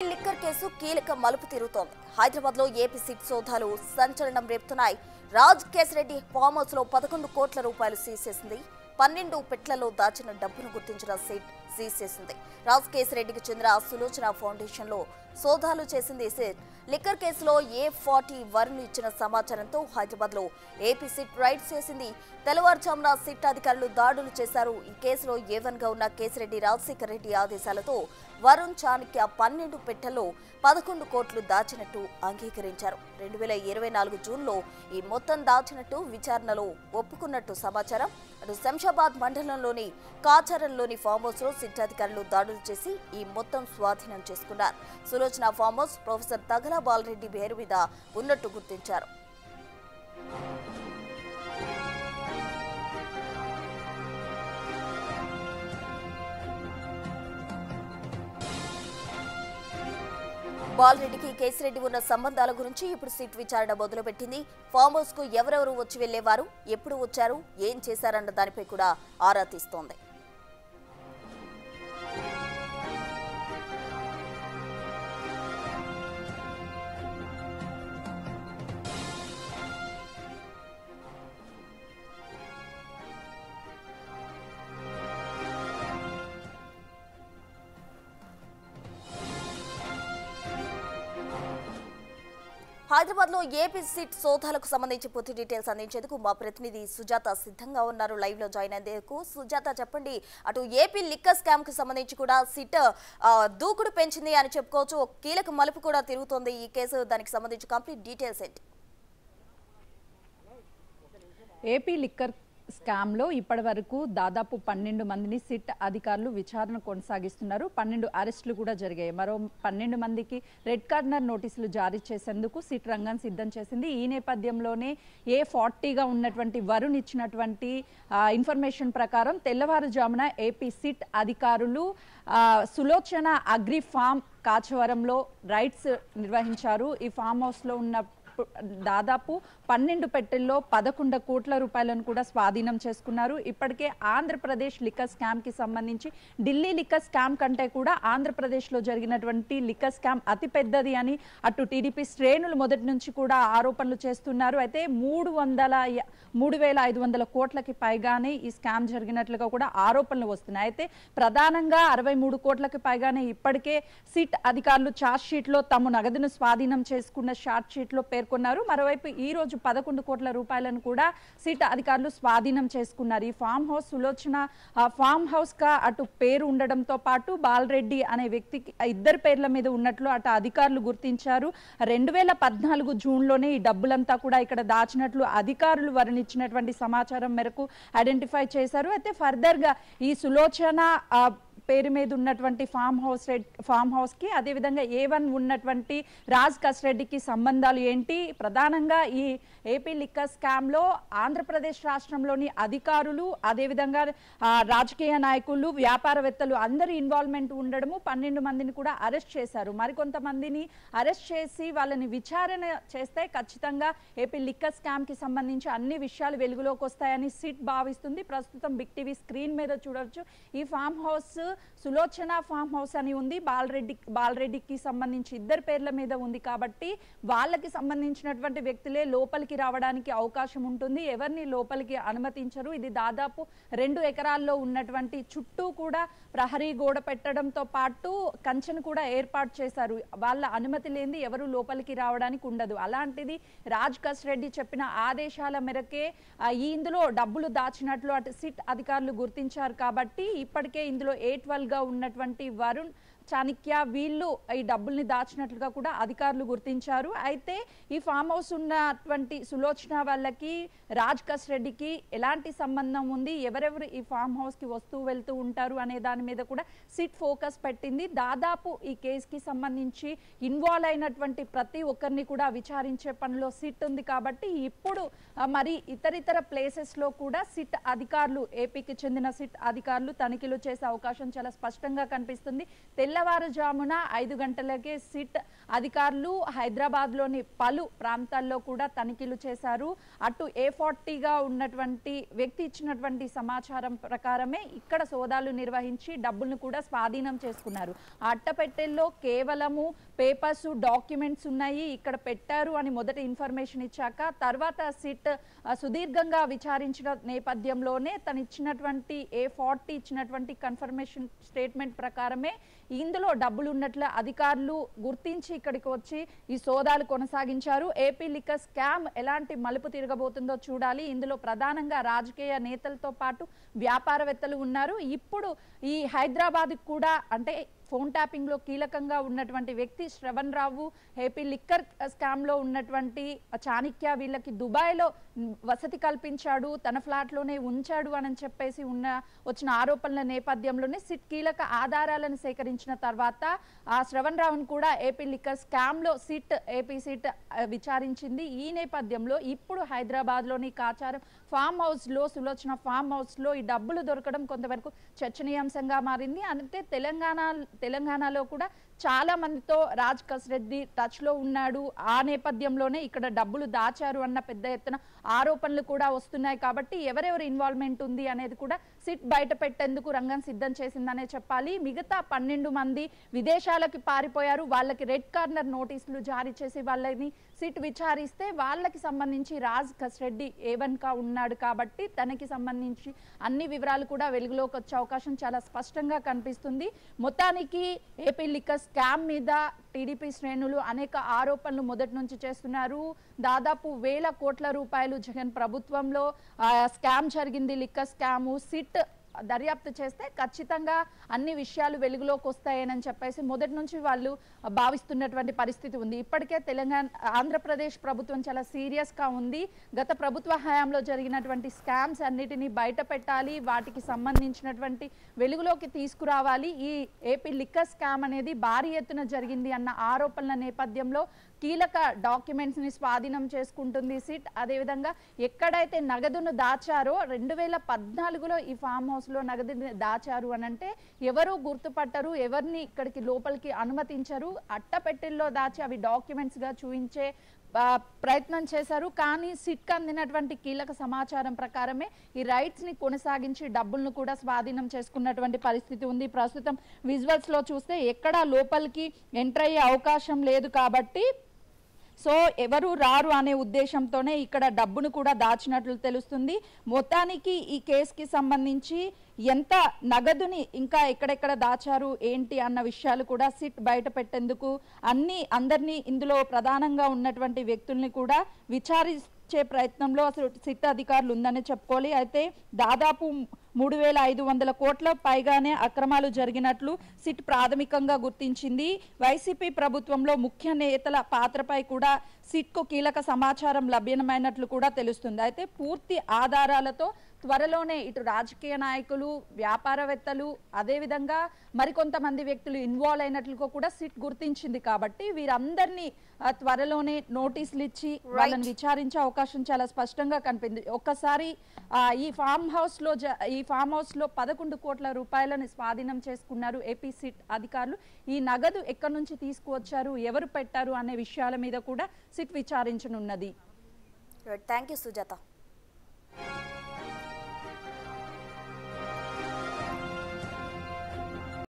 Liquor case కీలక మలుపు తిరుగుతోంది. హైదరాబాద్ లో ఏపీ సిట్ సోదాలు సంచలనం రేపుతున్నాయి. రాజ్ కేశరెడ్డి ఫామ్ హౌస్ లో 11 కోట్ల రూపాయలు సీజ్ చేసింది. 12 పెట్టలలో దాచిన డబ్బును గుర్తించిన సిట్ సీజ్ చేసింది. రాజ్ కేశరెడ్డికి చెందిన సులోచన ఫౌండేషన్ లో సోదాలు చేసింది సిట్. లిక్కర్ కేసులో A40 వరుణ్ ఇచ్చిన సమాచారంతో హైదరాబాద్ లో ఏపీ సిట్ రైడ్ చేసింది. తెల్లవారుజామున సిట్ అధికారులు దాడులు చేశారు. ఈ కేసులో A1 గా ఉన్న కేశరెడ్డి రాజశేఖర్ రెడ్డి ఆదేశాలతో వరుణ్ చాణక్య 12 పెట్టెల్లో 11 కోట్లు దాచినట్టు అంగీకరించారు. 2024 జూన్లో ఈ మొత్తం దాచినట్టు విచారణలో ఒప్పుకున్నట్టు సమాచారం. అటు శంషాబాద్ మండలంలోని కాచారంలోని ఫామ్ హౌస్ లో సిట్ అధికారులు దాడులు చేసి ఈ మొత్తం స్వాధీనం చేసుకున్నారు. Sulochana farm house professor Tagala Balareddy పేరు మీద ఉన్నట్టు గుర్తించారు. బాలరెడ్డికి కేశరెడ్డి ఉన్న సంబంధాల గురించి ఇప్పుడు సిట్ విచారణ మొదలుపెట్టింది. ఫామ్ హౌస్ కు ఎవరెవరు వచ్చి వెళ్లేవారు, ఎప్పుడు వచ్చారు, ఏం చేశారన్న దానిపై కూడా ఆరా తీస్తోంది. హైదరాబాద్ లో ఏపీ సిట్ సోదాలకు సంబంధించి పూర్తి డీటెయిల్స్ అందించేందుకు మా ప్రతినిధి సుజాత సిద్ధంగా ఉన్నారు. లైవ్ లో జాయిన్ అయ్యేందుకు సుజాత, చెప్పండి, అటు ఏపీ లిక్కర్ స్కామ్ కు సంబంధించి కూడా సిట్ దూకుడు పెంచింది అని చెప్పుకోవచ్చు. కీలక మలుపు కూడా తిరుగుతోంది ఈ కేసు. దానికి సంబంధించి కంప్లీట్ డీటెయిల్స్ ఏంటి? ఏపీ లిక్కర్ స్కామ్లో ఇప్పటి వరకు దాదాపు 12 మందిని సిట్ అధికారులు విచారణ కొనసాగిస్తున్నారు. 12 అరెస్టులు కూడా జరిగాయి. మరో 12 మందికి రెడ్ కార్నర్ నోటీసులు జారీ చేసేందుకు సిట్ రంగం సిద్ధం చేసింది. ఈ నేపథ్యంలోనే A40గా ఉన్నటువంటి వరుణ్ ఇచ్చినటువంటి ఇన్ఫర్మేషన్ ప్రకారం తెల్లవారుజామున ఏపీ సిట్ అధికారులు సులోచన అగ్రి ఫామ్ కాచవరంలో రైడ్స్ నిర్వహించారు. ఈ ఫామ్ హౌస్లో ఉన్న దాదాపు 12 పెట్టెల్లో 11 కోట్ల రూపాయలను కూడా స్వాధీనం చేసుకున్నారు. ఇప్పటికే ఆంధ్రప్రదేశ్ లిక్కర్ స్కామ్ కి సంబంధించి ఢిల్లీ లిక్కర్ స్కామ్ కంటే కూడా ఆంధ్రప్రదేశ్లో జరిగినటువంటి లిక్కర్ స్కామ్ అతి పెద్దది అని అటు టీడీపీ శ్రేణులు మొదటి నుంచి కూడా ఆరోపణలు చేస్తున్నారు. అయితే 3,500 కోట్లకి పైగానే ఈ స్కామ్ జరిగినట్లుగా కూడా ఆరోపణలు వస్తున్నాయి. అయితే ప్రధానంగా 63 కోట్లకి పైగానే ఇప్పటికే సిట్ అధికారులు ఛార్జ్ షీట్ లో తమ నగదును స్వాధీనం చేసుకున్న ఛార్జ్ షీట్ లో పేర్కొన్నారు. మరోవైపు ఈ రోజు 11 కోట్ల రూపాయలను కూడా సిట్ అధికారులు స్వాధీనం చేసుకున్నారు. ఈ farm house Sulochana farm house గా అటు పేరు ఉండడంతో పాటు బాలరెడ్డి అనే వ్యక్తికి ఇద్దరు పేర్ల మీద ఉన్నట్లు అటు అధికారులు గుర్తించారు. 2014 జూన్లోనే ఈ డబ్బులంతా కూడా ఇక్కడ దాచినట్లు అధికారులు వర్ణించినటువంటి సమాచారం మేరకు ఐడెంటిఫై చేశారు. అయితే ఫర్దర్ గా ఈ సులోచన పేరు మీద ఉన్నటువంటి ఫామ్ హౌస్ కి అదేవిధంగా A1 ఉన్నటువంటి రాజ్ కేశరెడ్డికి సంబంధాలు ఏంటి, ప్రధానంగా ఈ ఏపీ లిక్కర్ స్కామ్ లో ఆంధ్రప్రదేశ్ రాష్ట్రంలోని అధికారులు అదేవిధంగా రాజకీయ నాయకులు వ్యాపారవేత్తలు అందరి ఇన్వాల్వ్మెంట్ ఉండడము 12 మందిని కూడా అరెస్ట్ చేశారు. మరికొంతమందిని అరెస్ట్ చేసి వాళ్ళని విచారణ చేస్తే ఖచ్చితంగా ఏపీ లిక్కర్ స్కామ్ కి సంబంధించి అన్ని విషయాలు వెలుగులోకి వస్తాయని సిట్ భావిస్తుంది. ప్రస్తుతం బిగ్ టీవీ స్క్రీన్ మీద చూడొచ్చు. ఈ farm house Sulochana farm house అని ఉంది. బాలరెడ్డికి సంబంధించి ఇద్దరు పేర్ల మీద ఉంది కాబట్టి వాళ్ళకి సంబంధించినటువంటి వ్యక్తులే లోపలికి రావడానికి అవకాశం ఉంటుంది. ఎవరిని లోపలికి అనుమతించరు. ఇది దాదాపు 2 ఎకరాల్లో ఉన్నటువంటి చుట్టూ కూడా ప్రహరీ గోడ పెట్టడంతో పాటు కంచెను కూడా ఏర్పాటు చేశారు. వాళ్ళ అనుమతి లేనిది ఎవరు లోపలికి రావడానికి ఉండదు. అలాంటిది రాజ్ కేశరెడ్డి చెప్పిన ఆదేశాల మేరకే ఇందులో డబ్బులు దాచినట్లు అటు సిట్ అధికారులు గుర్తించారు. కాబట్టి ఇప్పటికే ఇందులో A12 గా ఉన్నటువంటి వరుణ్ చాణక్య వీళ్ళు ఈ డబ్బుల్ని దాచినట్లుగా కూడా అధికారులు గుర్తించారు. అయితే ఈ ఫామ్ హౌస్ ఉన్నటువంటి సులోచన వాళ్ళకి రాజ్ కేశరెడ్డికి ఎలాంటి సంబంధం ఉంది, ఎవరెవరు ఈ ఫామ్ హౌస్ కి వస్తూ వెళ్తూ ఉంటారు అనే దాని మీద కూడా సిట్ ఫోకస్ పెట్టింది. దాదాపు ఈ కేసుకి సంబంధించి ఇన్వాల్వ్ అయినటువంటి ప్రతి ఒక్కరిని కూడా విచారించే పనిలో సిట్ ఉంది. కాబట్టి ఇప్పుడు మరి ఇతరితర ప్లేసెస్ లో కూడా సిట్ అధికారులు ఏపీకి చెందిన సిట్ అధికారులు తనిఖీలు చేసే అవకాశం చాలా స్పష్టంగా కనిపిస్తుంది. తెల్లవారుజామున 5 గంటలకే సిట్ అధికారులు హైదరాబాద్లోని పలు ప్రాంతాల్లో కూడా తనిఖీలు చేశారు. అటు A40గా ఉన్నటువంటి వ్యక్తి ఇచ్చినటువంటి సమాచారం ప్రకారమే ఇక్కడ సోదాలు నిర్వహించి డబ్బులను కూడా స్వాధీనం చేసుకున్నారు. ఆ అట్టపెట్టెల్లో కేవలము పేపర్స్ డాక్యుమెంట్స్ ఉన్నాయి, ఇక్కడ పెట్టారు అని మొదటి ఇన్ఫర్మేషన్ ఇచ్చాక తర్వాత సిట్ సుదీర్ఘంగా విచారించిన నేపథ్యంలోనే తను ఇచ్చినటువంటి A40 ఇచ్చినటువంటి కన్ఫర్మేషన్ స్టేట్మెంట్ ప్రకారమే ఇందులో డబ్బులు ఉన్నట్లు అధికారులు గుర్తించి ఇక్కడికి వచ్చి ఈ సోదాలు కొనసాగించారు. ఏపీ లిక్కర్ స్కామ్ ఎలాంటి మలుపు తిరగబోతుందో చూడాలి. ఇందులో ప్రధానంగా రాజకీయ నేతలతో పాటు వ్యాపారవేత్తలు ఉన్నారు. ఇప్పుడు ఈ హైదరాబాద్ కూడా అంటే ఫోన్ ట్యాపింగ్ లో కీలకంగా ఉన్నటువంటి వ్యక్తి శ్రవణ్ రావు ఏపీ లిక్కర్ స్కామ్ లో ఉన్నటువంటి చాణక్య వీళ్ళకి దుబాయ్లో వసతి కల్పించాడు, తన ఫ్లాట్ లోనే ఉంచాడు అని చెప్పేసి వచ్చిన ఆరోపణల నేపథ్యంలోనే సిట్ కీలక ఆధారాలను సేకరించిన తర్వాత ఆ శ్రవణ్ రావును కూడా ఏపీ లిక్కర్ స్కామ్ లో ఏపీ సిట్ విచారించింది. ఈ నేపథ్యంలో ఇప్పుడు హైదరాబాద్ లోని కాచారం ఫామ్ హౌస్ లో సులోచన ఫామ్ హౌస్ లో ఈ డబ్బులు దొరకడం కొంతవరకు చర్చనీయాంశంగా మారింది. అంటే తెలంగాణలో కూడా చాలా మందితో రాజ్ కసిరెడ్డి టచ్ లో ఉన్నాడు. ఆ నేపథ్యంలోనే ఇక్కడ డబ్బులు దాచారు అన్న పెద్ద ఎత్తున ఆరోపణలు కూడా వస్తున్నాయి. కాబట్టి ఎవరెవరు ఇన్వాల్వ్మెంట్ ఉంది అనేది కూడా సిట్ బయట పెట్టేందుకు రంగం సిద్ధం చేసిందనే చెప్పాలి. మిగతా 12 మంది విదేశాలకు పారిపోయారు. వాళ్ళకి రెడ్ కార్నర్ నోటీసులు జారీ చేసి వాళ్ళని సిట్ విచారిస్తే వాళ్ళకి సంబంధించి రాజ్ కసిరెడ్డి A1గా ఉన్నాడు కాబట్టి తనకి సంబంధించి అన్ని వివరాలు కూడా వెలుగులోకి వచ్చే అవకాశం చాలా స్పష్టంగా కనిపిస్తుంది. మొత్తానికి ఏపీ లిక్కర్ స్కామ్ మీద టీడీపీ శ్రేణులు అనేక ఆరోపణలు మొదటి నుంచి చేస్తున్నారు. దాదాపు 1000 కోట్ల రూపాయలు జగన్ ప్రభుత్వంలో స్కామ్ జరిగింది, లిక్కర్ స్కాము. సిట్ దర్యాప్తు చేస్తే ఖచ్చితంగా అన్ని విషయాలు వెలుగులోకి వస్తాయని చెప్పేసి మొదటి నుంచి వాళ్ళు భావిస్తున్నటువంటి పరిస్థితి ఉంది. ఇప్పటికే ఆంధ్రప్రదేశ్ ప్రభుత్వం చాలా సీరియస్ గా ఉంది. గత ప్రభుత్వ హయాంలో జరిగినటువంటి స్కామ్స్ అన్నిటినీ బయట పెట్టాలి, వాటికి సంబంధించినటువంటి వెలుగులోకి తీసుకురావాలి. ఈ ఏపీ లిక్కర్ స్కామ్ అనేది భారీ ఎత్తున జరిగింది అన్న ఆరోపణల నేపథ్యంలో కీలక డాక్యుమెంట్స్ ని స్వాధీనం చేసుకుంటుంది సిట్. అదేవిధంగా ఎక్కడైతే నగదును దాచారో 2014లో ఈ ఫామ్ హౌస్ లో నగదుని దాచారు అని అంటే ఎవరు గుర్తుపట్టరు, ఎవరిని ఇక్కడికి లోపలికి అనుమతించరు. అట్టపెట్టెల్లో దాచి అవి డాక్యుమెంట్స్ గా చూపించే ప్రయత్నం చేశారు. కానీ సిట్కి అందినటువంటి కీలక సమాచారం ప్రకారమే ఈ రైట్స్ ని కొనసాగించి డబ్బులను కూడా స్వాధీనం చేసుకున్నటువంటి పరిస్థితి ఉంది. ప్రస్తుతం విజువల్స్ లో చూస్తే ఎక్కడా లోపలికి ఎంటర్ అయ్యే అవకాశం లేదు కాబట్టి సో ఎవరు రారు అనే ఉద్దేశంతోనే ఇక్కడ డబ్బును కూడా దాచినట్లు తెలుస్తుంది. మొత్తానికి ఈ కేసుకి సంబంధించి ఎంత నగదుని ఇంకా ఎక్కడెక్కడ దాచారు ఏంటి అన్న విషయాలు కూడా సిట్ బయట పెట్టేందుకు అందరినీ ఇందులో ప్రధానంగా ఉన్నటువంటి వ్యక్తుల్ని కూడా విచారించే ప్రయత్నంలో అసలు సిట్ అధికారులు ఉందని చెప్పుకోవాలి. అయితే దాదాపు 3500 కోట్ల పైగానే అక్రమాలు జరిగినట్లు సిట్ ప్రాథమికంగా గుర్తించింది. వైసీపీ ప్రభుత్వంలో ముఖ్య నేతల పాత్రపై కూడా సిట్కు కీలక సమాచారం లభ్యమైనట్లు కూడా తెలుస్తుంది. అయితే పూర్తి ఆధారాలతో త్వరలోనే ఇటు రాజకీయ నాయకులు, వ్యాపారవేత్తలు, అదేవిధంగా మరికొంతమంది వ్యక్తులు ఇన్వాల్వ్ అయినట్లుగా కూడా సిట్ గుర్తించింది. కాబట్టి వీరందరినీ త్వరలోనే నోటీసులు ఇచ్చి వాళ్ళని విచారించే అవకాశం చాలా స్పష్టంగా కనిపింది. ఒక్కసారి ఈ ఫామ్ హౌస్ లో 11 కోట్ల రూపాయలను స్వాధీనం చేసుకున్నారు ఏపీ సిట్ అధికారులు. ఈ నగదు ఎక్కడి నుంచి తీసుకువచ్చారు, ఎవరు పెట్టారు అనే విషయాల మీద కూడా సిట్ విచారించనున్నది. Thank you Sujatha.